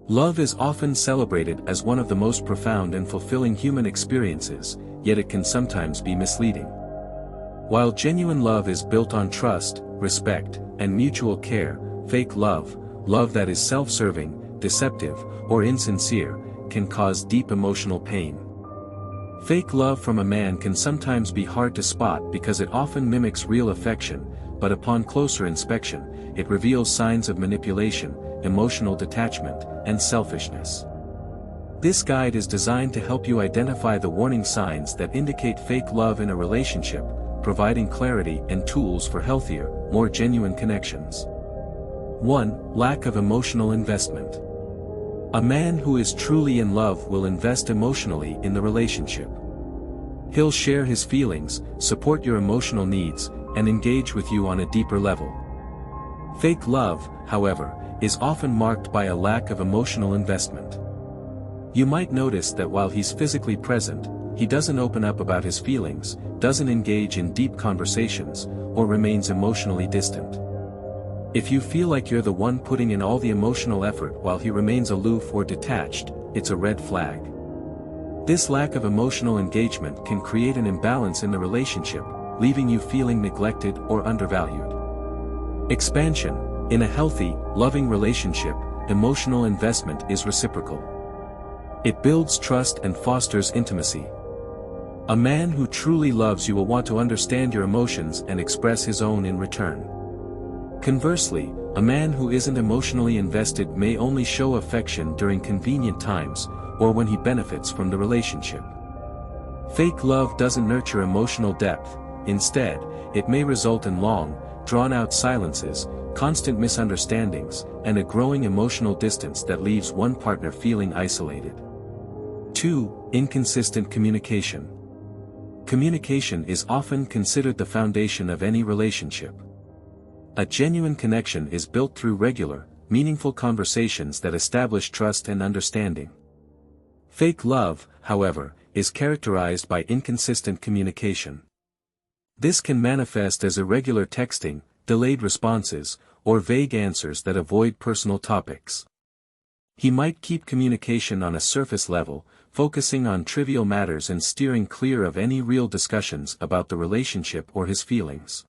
Love is often celebrated as one of the most profound and fulfilling human experiences, yet it can sometimes be misleading. While genuine love is built on trust, respect, and mutual care, fake love, love that is self-serving, deceptive, or insincere, can cause deep emotional pain. Fake love from a man can sometimes be hard to spot because it often mimics real affection, but upon closer inspection, it reveals signs of manipulation, emotional detachment, and selfishness. This guide is designed to help you identify the warning signs that indicate fake love in a relationship, providing clarity and tools for healthier, more genuine connections. 1. Lack of emotional investment. A man who is truly in love will invest emotionally in the relationship. He'll share his feelings, support your emotional needs, and engage with you on a deeper level. Fake love, however, is often marked by a lack of emotional investment. You might notice that while he's physically present, he doesn't open up about his feelings, doesn't engage in deep conversations, or remains emotionally distant. If you feel like you're the one putting in all the emotional effort while he remains aloof or detached, it's a red flag. This lack of emotional engagement can create an imbalance in the relationship, leaving you feeling neglected or undervalued. Expansion. In a healthy, loving relationship, emotional investment is reciprocal. It builds trust and fosters intimacy. A man who truly loves you will want to understand your emotions and express his own in return. Conversely, a man who isn't emotionally invested may only show affection during convenient times, or when he benefits from the relationship. Fake love doesn't nurture emotional depth. Instead, it may result in long, drawn-out silences, constant misunderstandings, and a growing emotional distance that leaves one partner feeling isolated. 2. Inconsistent communication. Communication is often considered the foundation of any relationship. A genuine connection is built through regular, meaningful conversations that establish trust and understanding. Fake love, however, is characterized by inconsistent communication. This can manifest as irregular texting, delayed responses, or vague answers that avoid personal topics. He might keep communication on a surface level, focusing on trivial matters and steering clear of any real discussions about the relationship or his feelings.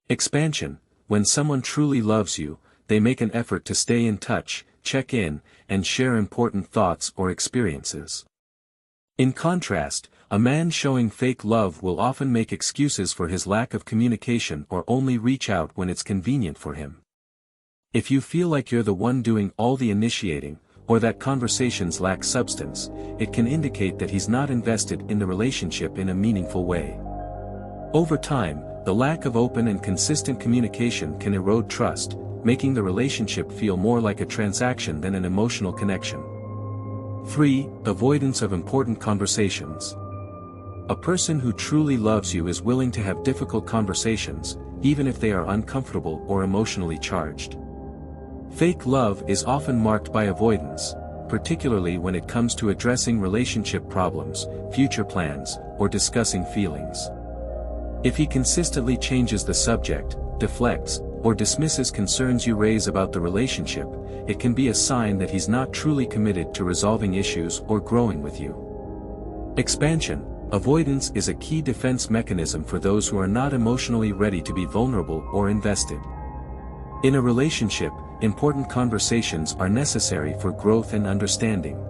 Expansion. When someone truly loves you, they make an effort to stay in touch, check in, and share important thoughts or experiences. In contrast, a man showing fake love will often make excuses for his lack of communication or only reach out when it's convenient for him. If you feel like you're the one doing all the initiating, or that conversations lack substance, it can indicate that he's not invested in the relationship in a meaningful way. Over time, the lack of open and consistent communication can erode trust, making the relationship feel more like a transaction than an emotional connection. 3. Avoidance of important conversations. A person who truly loves you is willing to have difficult conversations, even if they are uncomfortable or emotionally charged. Fake love is often marked by avoidance, particularly when it comes to addressing relationship problems, future plans, or discussing feelings. If he consistently changes the subject, deflects, or dismisses concerns you raise about the relationship, it can be a sign that he's not truly committed to resolving issues or growing with you. Expansion. Avoidance is a key defense mechanism for those who are not emotionally ready to be vulnerable or invested. In a relationship, important conversations are necessary for growth and understanding.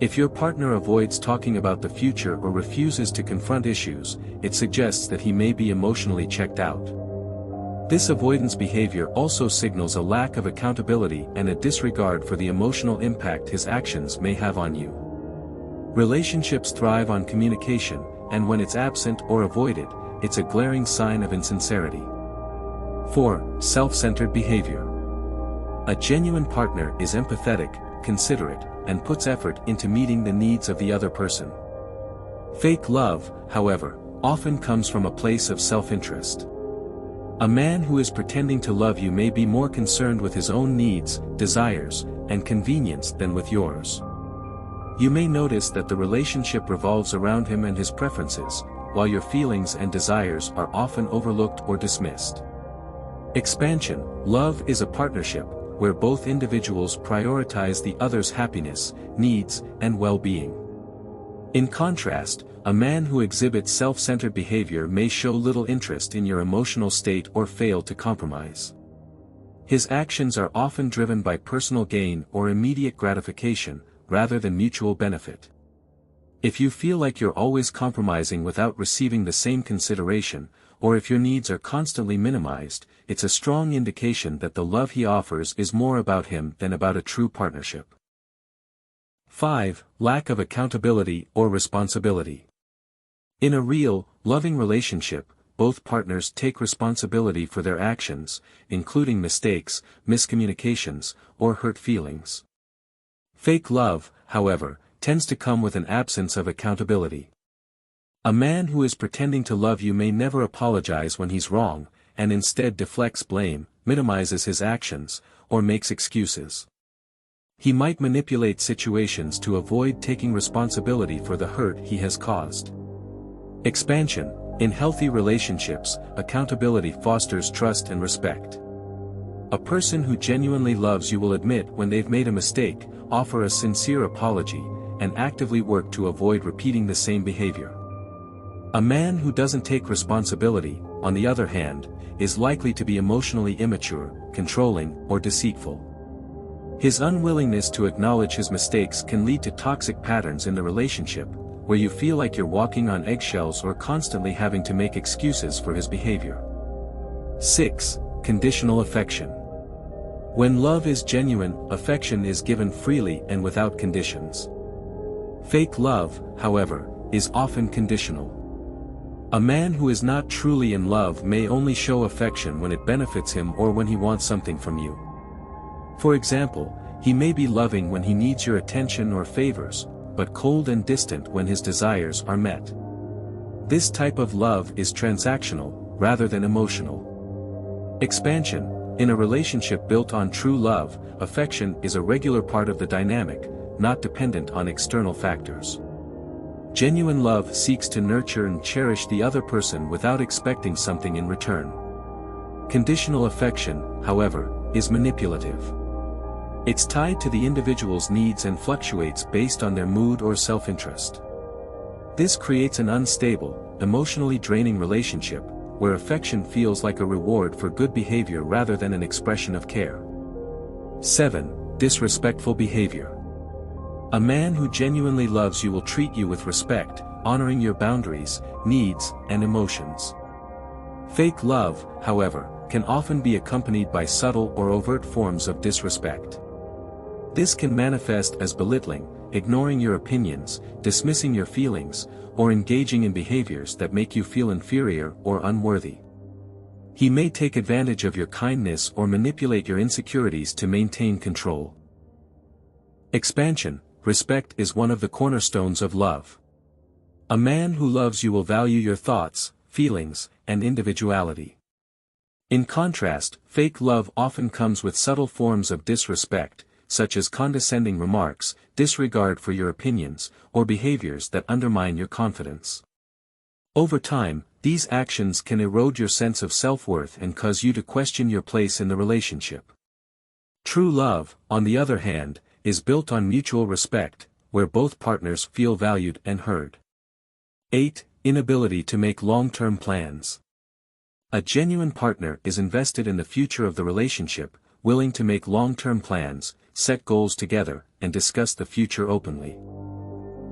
If your partner avoids talking about the future or refuses to confront issues, it suggests that he may be emotionally checked out. This avoidance behavior also signals a lack of accountability and a disregard for the emotional impact his actions may have on you. Relationships thrive on communication, and when it's absent or avoided, it's a glaring sign of insincerity. 4. Self-centered behavior. A genuine partner is empathetic, considerate, and puts effort into meeting the needs of the other person. Fake love, however, often comes from a place of self-interest. A man who is pretending to love you may be more concerned with his own needs, desires, and convenience than with yours. You may notice that the relationship revolves around him and his preferences, while your feelings and desires are often overlooked or dismissed. Expansion. Love is a partnership, where both individuals prioritize the other's happiness, needs, and well-being. In contrast, a man who exhibits self-centered behavior may show little interest in your emotional state or fail to compromise. His actions are often driven by personal gain or immediate gratification, rather than mutual benefit. If you feel like you're always compromising without receiving the same consideration, or if your needs are constantly minimized, it's a strong indication that the love he offers is more about him than about a true partnership. 5. Lack of accountability or responsibility. In a real, loving relationship, both partners take responsibility for their actions, including mistakes, miscommunications, or hurt feelings. Fake love, however, tends to come with an absence of accountability. A man who is pretending to love you may never apologize when he's wrong, and instead deflects blame, minimizes his actions, or makes excuses. He might manipulate situations to avoid taking responsibility for the hurt he has caused. Expansion. In healthy relationships, accountability fosters trust and respect. A person who genuinely loves you will admit when they've made a mistake, offer a sincere apology, and actively work to avoid repeating the same behavior. A man who doesn't take responsibility, on the other hand, is likely to be emotionally immature, controlling, or deceitful. His unwillingness to acknowledge his mistakes can lead to toxic patterns in the relationship, where you feel like you're walking on eggshells or constantly having to make excuses for his behavior. 6. Conditional affection. When love is genuine, affection is given freely and without conditions. Fake love, however, is often conditional. A man who is not truly in love may only show affection when it benefits him or when he wants something from you. For example, he may be loving when he needs your attention or favors, but cold and distant when his desires are met. This type of love is transactional, rather than emotional. Expansion. In a relationship built on true love, affection is a regular part of the dynamic, not dependent on external factors. Genuine love seeks to nurture and cherish the other person without expecting something in return. Conditional affection, however, is manipulative. It's tied to the individual's needs and fluctuates based on their mood or self-interest. This creates an unstable, emotionally draining relationship, where affection feels like a reward for good behavior rather than an expression of care. 7. Disrespectful behavior. A man who genuinely loves you will treat you with respect, honoring your boundaries, needs, and emotions. Fake love, however, can often be accompanied by subtle or overt forms of disrespect. This can manifest as belittling, ignoring your opinions, dismissing your feelings, or engaging in behaviors that make you feel inferior or unworthy. He may take advantage of your kindness or manipulate your insecurities to maintain control. Expansion. Respect is one of the cornerstones of love. A man who loves you will value your thoughts, feelings, and individuality. In contrast, fake love often comes with subtle forms of disrespect, such as condescending remarks, disregard for your opinions, or behaviors that undermine your confidence. Over time, these actions can erode your sense of self-worth and cause you to question your place in the relationship. True love, on the other hand, is built on mutual respect, where both partners feel valued and heard. 8. Inability to make long-term plans. A genuine partner is invested in the future of the relationship, willing to make long-term plans, set goals together, and discuss the future openly.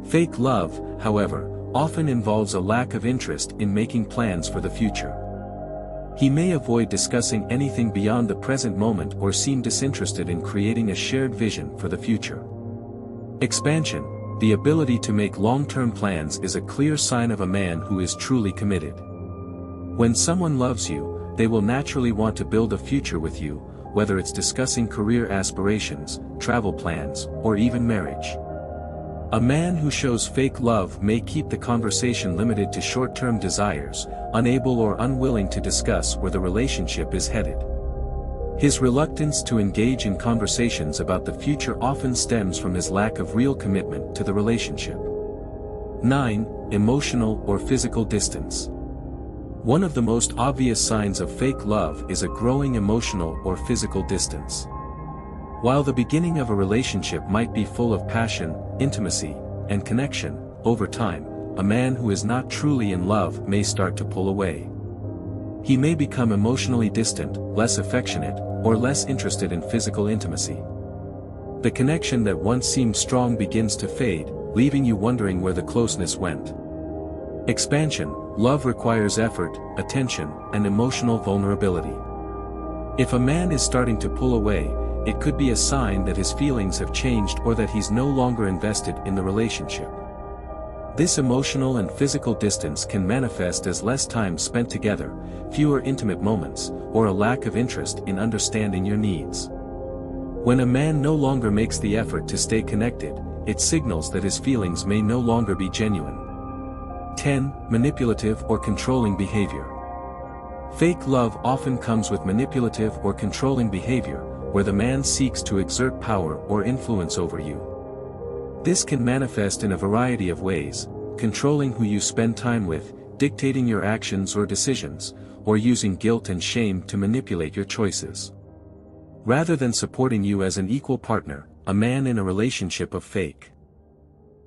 Fake love, however, often involves a lack of interest in making plans for the future. He may avoid discussing anything beyond the present moment or seem disinterested in creating a shared vision for the future. Expansion. The ability to make long-term plans is a clear sign of a man who is truly committed. When someone loves you, they will naturally want to build a future with you, whether it's discussing career aspirations, travel plans, or even marriage. A man who shows fake love may keep the conversation limited to short-term desires, unable or unwilling to discuss where the relationship is headed. His reluctance to engage in conversations about the future often stems from his lack of real commitment to the relationship. 9. Emotional or physical distance. One of the most obvious signs of fake love is a growing emotional or physical distance. While the beginning of a relationship might be full of passion, intimacy, and connection, over time, a man who is not truly in love may start to pull away. He may become emotionally distant, less affectionate, or less interested in physical intimacy. The connection that once seemed strong begins to fade, leaving you wondering where the closeness went. Expansion. Love requires effort, attention, and emotional vulnerability. If a man is starting to pull away, it could be a sign that his feelings have changed or that he's no longer invested in the relationship. This emotional and physical distance can manifest as less time spent together, fewer intimate moments, or a lack of interest in understanding your needs. When a man no longer makes the effort to stay connected, it signals that his feelings may no longer be genuine. 10. Manipulative or controlling behavior. Fake love often comes with manipulative or controlling behavior, where the man seeks to exert power or influence over you. This can manifest in a variety of ways: controlling who you spend time with, dictating your actions or decisions, or using guilt and shame to manipulate your choices. Rather than supporting you as an equal partner, a man in a relationship of fake